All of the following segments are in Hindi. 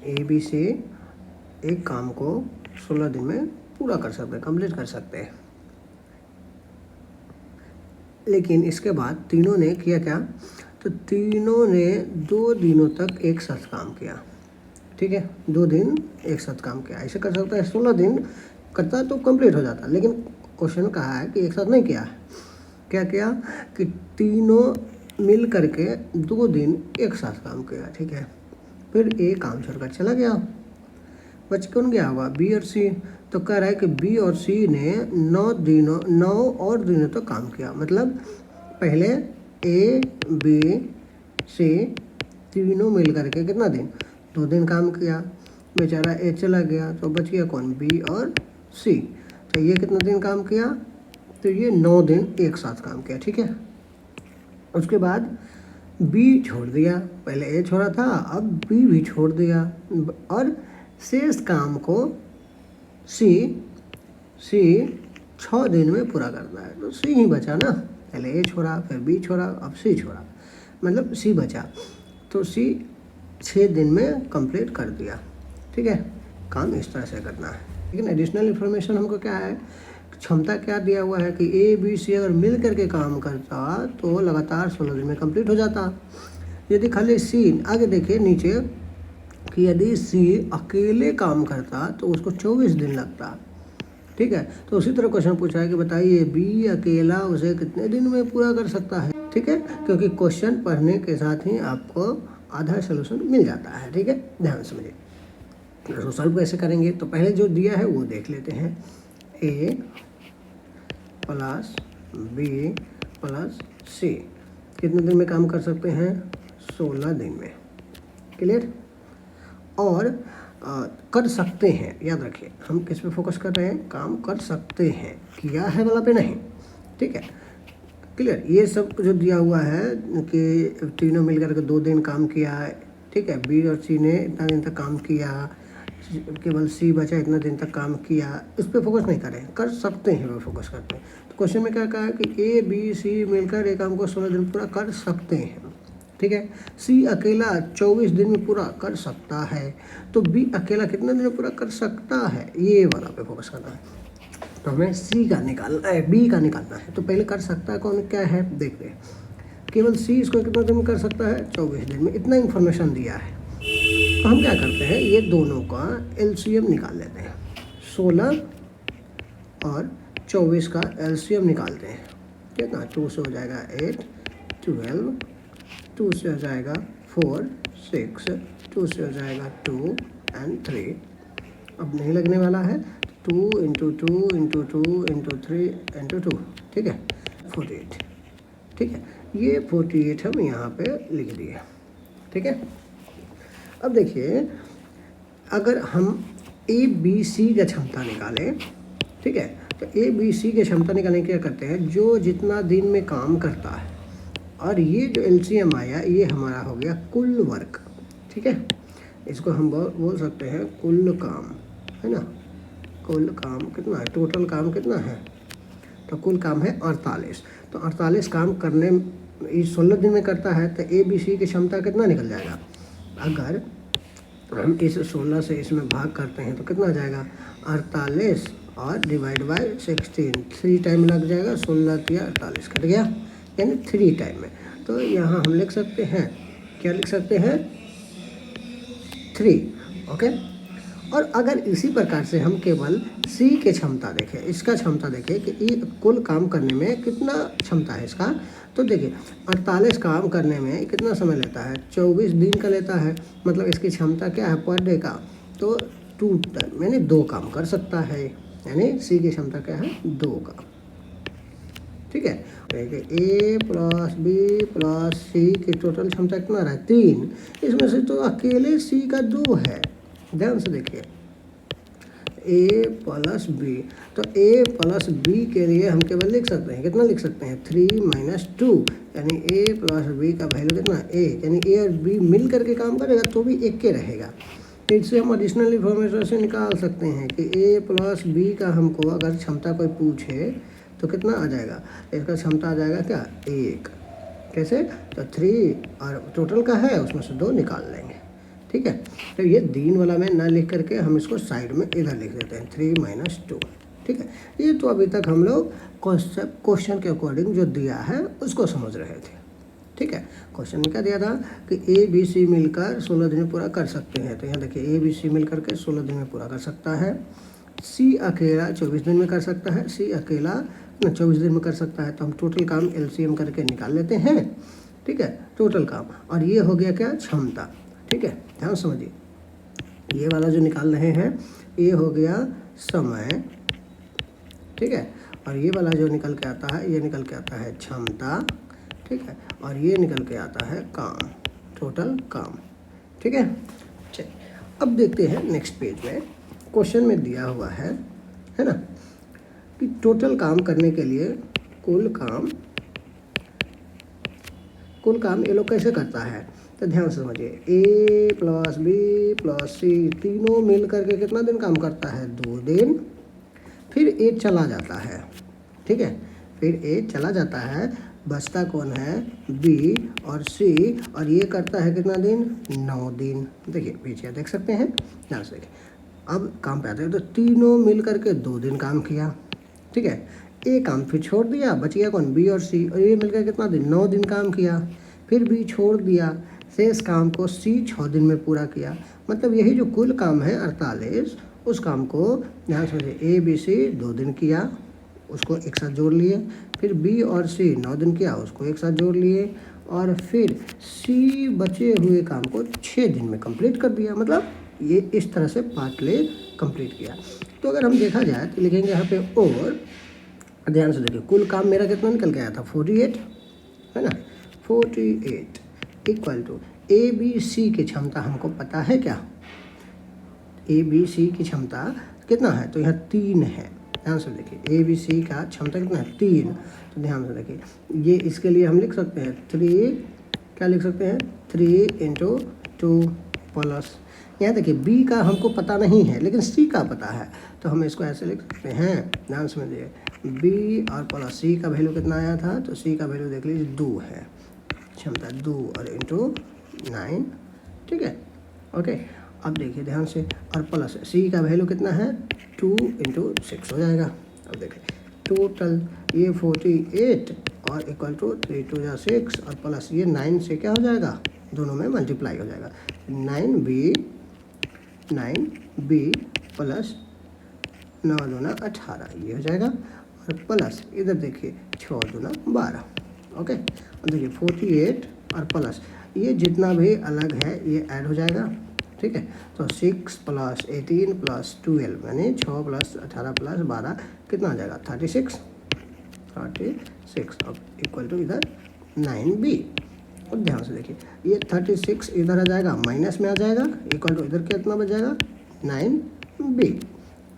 ए बी सी एक काम को 16 दिन में पूरा कर सकते हैं, कंप्लीट कर सकते हैं। लेकिन इसके बाद तीनों ने किया क्या, तो तीनों ने 2 दिनों तक एक साथ काम किया। ठीक है, 2 दिन एक साथ काम किया। ऐसे कर सकता है, 16 दिन करता तो कंप्लीट हो जाता, लेकिन क्वेश्चन कहा है कि एक साथ नहीं किया है। क्या किया कि तीनों मिल करके 2 दिन एक साथ काम किया। ठीक है, फिर ए काम छोड़कर चला गया, बच कौन गया होगा, बी और सी। तो कह रहा है कि बी और सी ने 9 और दिनों तक काम किया। मतलब पहले ए बी सी तीनों मिल करके कितना दिन, 2 दिन काम किया। बेचारा ए चला गया तो बच गया कौन, बी और सी। तो ये कितना दिन काम किया, तो ये 9 दिन एक साथ काम किया। ठीक है, उसके बाद बी छोड़ दिया, पहले ए छोड़ा था, अब बी भी छोड़ दिया, और शेष काम को सी 6 दिन में पूरा करना है। तो सी ही बचा ना, पहले ए छोड़ा, फिर बी छोड़ा, अब सी छोड़ा, मतलब सी बचा। तो सी 6 दिन में कंप्लीट कर दिया। ठीक है, काम इस तरह से करना है। लेकिन एडिशनल इन्फॉर्मेशन हमको क्या है, क्षमता क्या दिया हुआ है कि ए बी सी अगर मिल करके काम करता तो लगातार 16 दिन में कंप्लीट हो जाता। यदि खाली सी, आगे देखिए नीचे कि यदि सी अकेले काम करता तो उसको 24 दिन लगता। ठीक है, तो उसी तरह क्वेश्चन पूछा है कि बताइए बी अकेला उसे कितने दिन में पूरा कर सकता है। ठीक है, क्योंकि क्वेश्चन पढ़ने के साथ ही आपको आधा सोल्यूशन मिल जाता है। ठीक है, ध्यान समझिए। तो सॉल्व कैसे करेंगे, तो पहले जो दिया है वो देख लेते हैं। ए प्लस बी प्लस सी कितने दिन में काम कर सकते हैं, 16 दिन में। क्लियर, और कर सकते हैं, याद रखिए हम किस पे फोकस कर रहे हैं, काम कर सकते हैं, किया है वाला पे नहीं। ठीक है, क्लियर। ये सब जो दिया हुआ है कि तीनों मिलकर के 2 दिन काम किया है। ठीक है, बी और सी ने इतना दिन तक काम किया, केवल सी बचा इतना दिन तक काम किया, इस पर फोकस नहीं करें, कर सकते हैं पे फोकस करते हैं। तो क्वेश्चन में क्या कहा है कि ए बी सी मिलकर एक काम को 16 दिन पूरा कर सकते हैं। ठीक है, सी अकेला 24 दिन में पूरा कर सकता है, तो बी अकेला कितना दिन में पूरा कर सकता है, ये वाला पे फोकस करना है। तो हमें सी का निकालना है, बी का निकालना है। तो पहले कर सकता है कौन क्या है देखते हैं। केवल सी इसको कितना दिन में कर सकता है, 24 दिन में। इतना इन्फॉर्मेशन दिया है, तो हम क्या करते हैं, ये दोनों का एलसीएम निकाल लेते हैं। 16 और 24 का एलसीएम निकालते हैं। कितना, 2 से हो जाएगा 8, 12, 2 से हो जाएगा 4, 6, 2 से हो जाएगा 2 एंड 3। अब नहीं लगने वाला है, 2 × 2 × 2 × 3 × 2। ठीक है, 48। ठीक है, ये 48 हम यहाँ पे लिख दिए। ठीक है, अब देखिए अगर हम ए बी सी की क्षमता निकालें। ठीक है, तो ए बी सी की क्षमता निकालने क्या करते हैं, जो जितना दिन में काम करता है, और ये जो एलसीएम आया ये हमारा हो गया कुल वर्क। ठीक है, इसको हम बोल सकते हैं कुल काम, है ना। कुल काम कितना है, टोटल काम कितना है, तो कुल काम है 48। तो 48 काम करने इस 16 दिन में करता है, तो ए बी सी की क्षमता कितना निकल जाएगा। अगर हम इस 16 से इसमें भाग करते हैं तो कितना आ जाएगा, 48 और डिवाइड बाय 16, 3 टाइम लग जाएगा, 16 या 48 कट गया, यानी 3 टाइम में। तो यहाँ हम लिख सकते हैं, क्या लिख सकते हैं, 3। ओके, और अगर इसी प्रकार से हम केवल सी की क्षमता देखें, इसका क्षमता देखें कि ये कुल काम करने में कितना क्षमता है इसका, तो देखिए 48 काम करने में कितना समय लेता है, 24 दिन का लेता है। मतलब इसकी क्षमता क्या है पर डे का, तो 2 टाइम यानी 2 काम कर सकता है, यानी सी की क्षमता क्या है, 2 का। ठीक है, ए प्लस बी प्लस सी की टोटल क्षमता कितना रहा है, 3। इसमें से तो अकेले सी का 2 है, ध्यान से देखिए, ए प्लस बी। तो ए प्लस बी के लिए हम केवल लिख सकते हैं, कितना लिख सकते हैं, 3 - 2, यानी ए प्लस बी का वैल्यू कितना, 1, यानी ए और बी मिल करके काम करेगा तो भी 1 के रहेगा। तो इससे हम एडिशनल इन्फॉर्मेशन से निकाल सकते हैं कि ए प्लस बी का हमको अगर क्षमता कोई पूछे तो कितना आ जाएगा, इसका क्षमता आ जाएगा क्या, 1। कैसे, तो 3 और टोटल का है उसमें से 2 निकाल लेंगे। ठीक है। तो ये दिन वाला में ना लिख करके हम इसको साइड में इधर लिख देते हैं 3 - 2, ठीक है। ये तो अभी तक हम लोग क्वेश्चन के अकॉर्डिंग जो दिया है उसको समझ रहे थे, ठीक है। क्वेश्चन में क्या दिया था कि ए बी सी मिलकर 16 दिन में पूरा कर सकते हैं। तो यहाँ देखिए ए बी सी मिल करके 16 दिन में पूरा कर सकता है। सी अकेला 24 दिन में कर सकता है। सी अकेला 24 दिन में कर सकता है। तो हम टोटल काम एलसीएम करके निकाल लेते हैं, ठीक है, टोटल काम। और ये हो गया क्या, क्षमता, ठीक है। ध्यान समझिए, ये वाला जो निकाल रहे हैं ये हो गया समय, ठीक है। और ये वाला जो निकल के आता है ये निकल के आता है क्षमता, ठीक है। और ये निकल के आता है काम, टोटल काम, ठीक है। चलिए अब देखते हैं नेक्स्ट पेज में। क्वेश्चन में दिया हुआ है ना, कि टोटल काम करने के लिए कुल काम ये लोग कैसे करता है। तो ध्यान से समझिए, ए प्लस बी प्लस सी तीनों मिल करके कितना दिन काम करता है, 2 दिन। फिर ए चला जाता है, ठीक है, फिर ए चला जाता है, बचता कौन है, बी और सी, और ये करता है कितना दिन, 9 दिन। देखिए पीछे देख सकते हैं, ध्यान से देखिए। अब काम पे आते हैं, तो तीनों मिल करके 2 दिन काम किया, ठीक है। ए काम फिर छोड़ दिया, बच गया कौन, बी और सी, और ये मिलकर कितना दिन, 9 दिन काम किया। फिर बी छोड़ दिया, शेष काम को सी 6 दिन में पूरा किया। मतलब यही जो कुल काम है 48, उस काम को ध्यान समझिए, ए बी सी 2 दिन किया, उसको एक साथ जोड़ लिए। फिर बी और सी 9 दिन किया, उसको एक साथ जोड़ लिए। और फिर सी बचे हुए काम को 6 दिन में कंप्लीट कर दिया। मतलब ये इस तरह से पार्टली कंप्लीट किया। तो अगर हम देखा जाए तो लिखेंगे यहाँ पे, और ध्यान से देखिए, कुल काम मेरा कितना निकल के आया था, 48, है ना। 48 equal to A B C की क्षमता हमको पता है क्या, ए बी सी की क्षमता कितना है, तो यहाँ 3 है। ध्यान से देखिए, ए बी सी का क्षमता कितना है, 3। तो ध्यान से देखिए, ये इसके लिए हम लिख सकते हैं 3, क्या लिख सकते हैं, 3 × 2 प्लस, यहाँ देखिए बी का हमको पता नहीं है लेकिन सी का पता है, तो हम इसको ऐसे लिख सकते हैं। ध्यान समझिए, बी और प्लस सी का वैल्यू कितना आया था, तो सी का वैल्यू देख लीजिए 2 है, क्षमता 2 और इंटू 9, ठीक है, ओके। अब देखिए ध्यान से, और प्लस सी का वैल्यू कितना है, 2 × 6 हो जाएगा। अब देखिए टोटल ये 48 और इक्वल टू 3 × 2 = 6, और प्लस ये 9 से क्या हो जाएगा, दोनों में मल्टीप्लाई हो जाएगा, 9b प्लस 9 दूना 18, ये हो जाएगा। और प्लस इधर देखिए 6 दूना 12, ओके। और देखिए 48 और प्लस ये जितना भी अलग है ये ऐड हो जाएगा, ठीक है। तो 6 + 18 + 12 यानी 6 + 18 + 12 कितना आ जाएगा, 36। अब इक्वल टू इधर 9b। और ध्यान से देखिए, ये 36 इधर आ जाएगा, माइनस में आ जाएगा, इक्वल टू इधर कितना बच जाएगा, 9b,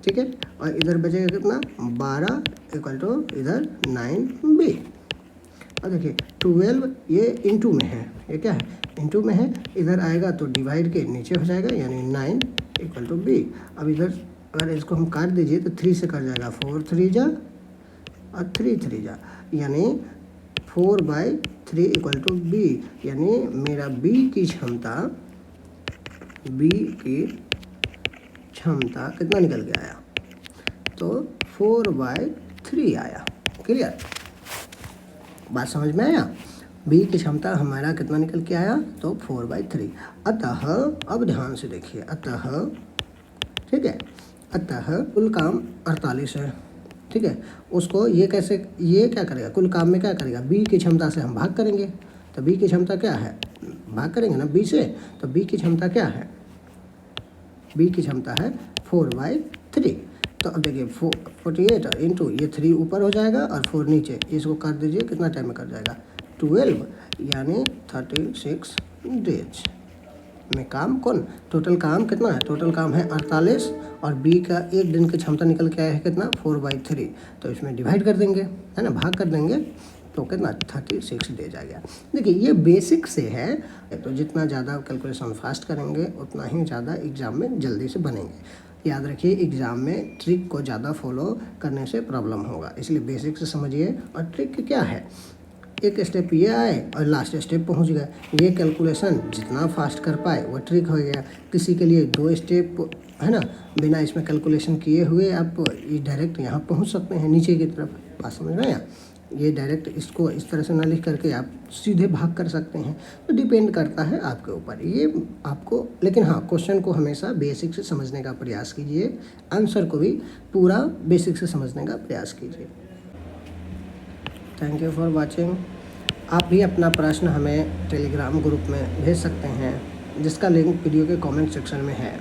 ठीक है। और इधर बचेगा कितना, 12 इक्वल टू इधर 9b। और देखिए 12 ये इंटू में है, ये क्या है, इंटू में है, इधर आएगा तो डिवाइड के नीचे हो जाएगा, यानी 9 इक्वल टू b। अब इधर अगर इसको हम काट दीजिए तो 3 से कट जाएगा, 4 3 जा और 3 3 जा, यानी 4/3 इक्वल टू b। यानी मेरा b की क्षमता कितना निकल के आया, तो 4/3 आया। क्लियर, बात समझ में आया। b की क्षमता हमारा कितना निकल के आया, तो 4/3। अतः अब ध्यान से देखिए, अतः ठीक है, अतः कुल काम 48 है, ठीक है। उसको ये कैसे, ये क्या करेगा, कुल काम में क्या करेगा, b की क्षमता से हम भाग करेंगे। तो b की क्षमता क्या है, भाग करेंगे ना b से, तो b की क्षमता क्या है, b की क्षमता है 4/3। तो अब देखिए 48 इंटू ये 3 ऊपर हो जाएगा और 4 नीचे, इसको काट दीजिए, कितना टाइम में कट जाएगा, 12, यानी 36 डेज में काम कौन, टोटल काम कितना है, टोटल काम है 48, और बी का एक दिन की क्षमता निकल के आया है कितना, 4/3। तो इसमें डिवाइड कर देंगे, है ना, भाग कर देंगे, तो कितना 36 डेज आ गया। देखिए ये बेसिक से है, तो जितना ज़्यादा कैलकुलेशन फास्ट करेंगे उतना ही ज़्यादा एग्ज़ाम में जल्दी से बनेंगे। याद रखिए, एग्ज़ाम में ट्रिक को ज़्यादा फॉलो करने से प्रॉब्लम होगा, इसलिए बेसिक से समझिए। और ट्रिक क्या है, एक स्टेप ये आए और लास्ट स्टेप पहुंच गए। ये कैलकुलेशन जितना फास्ट कर पाए वो ट्रिक हो गया। किसी के लिए 2 स्टेप है ना, बिना इसमें कैलकुलेशन किए हुए आप ये डायरेक्ट यहाँ पहुंच सकते हैं नीचे की तरफ। बात समझ रहे हैं? ये डायरेक्ट इसको इस तरह से ना लिख करके आप सीधे भाग कर सकते हैं। तो डिपेंड करता है आपके ऊपर ये आपको, लेकिन हाँ, क्वेश्चन को हमेशा बेसिक से समझने का प्रयास कीजिए, आंसर को भी पूरा बेसिक से समझने का प्रयास कीजिए। Thank you for watching. आप भी अपना प्रश्न हमें टेलीग्राम ग्रुप में भेज सकते हैं, जिसका लिंक वीडियो के कमेंट सेक्शन में है।